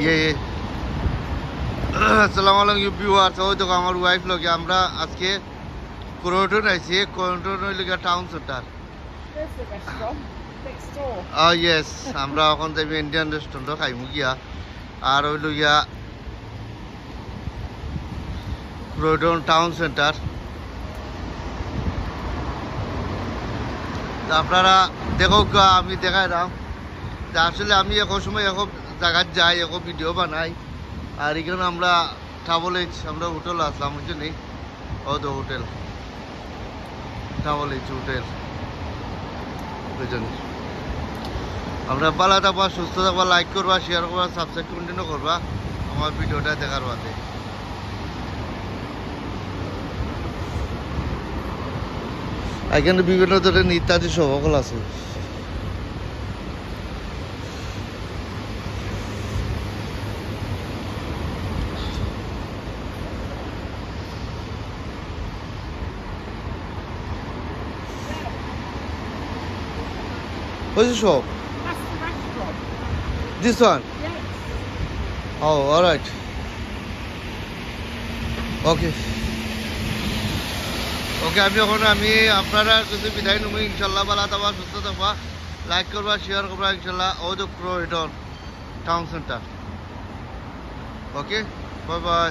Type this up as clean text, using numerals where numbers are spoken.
ইয়ে আসসালামু আলাইকুম ভিউয়ার্স। ওই দেখো আমার ওয়াইফ লগে আমরা আজকে কোরটন আইছি। কোরটন হইল গিয়া town centre. There's the restaurant next door. Yes, আমরা এখন যাইব ইন্ডিয়ান রেস্টুরেন্টও খাইমু গিয়া। আর হইল গিয়া কোরটন টাউন সেন্টার। আপনারা দেখো, আমি দেখাই দাম যে আসলে আমি এখন সময় এখন জায়গায় যাই, এখন ভিডিও বানাই। আর এখানে আমরা ট্রাভেল এইচ, আমরা হোটেল আসলাম বুঝলি। ও তো হোটেল ট্রাভেল এইচ হোটেল বুঝলি। আমরা ভালো থাকবা, সুস্থ থাকবা, লাইক করবা, শেয়ার করবা, সাবস্ক্রাইব কন্টিনিউ করবা আমার ভিডিওটা দেখার বাদে। এখানে বিভিন্ন ধরনের ইত্যাদি সকল আছে। What's the shop? That's the restaurant. This one? Yes. Oh, alright. Okay. ওকে, আমি আপনারা যদি বিদায় নেবো। ইনশাল্লাহ ভালো থাকবা, সুস্থ থাকবা, লাইক করবা, শেয়ার করবা ইনশাল্লাহ। ও তো ক্রোটন টাউন সেন্টার। ওকে, বাই বাই।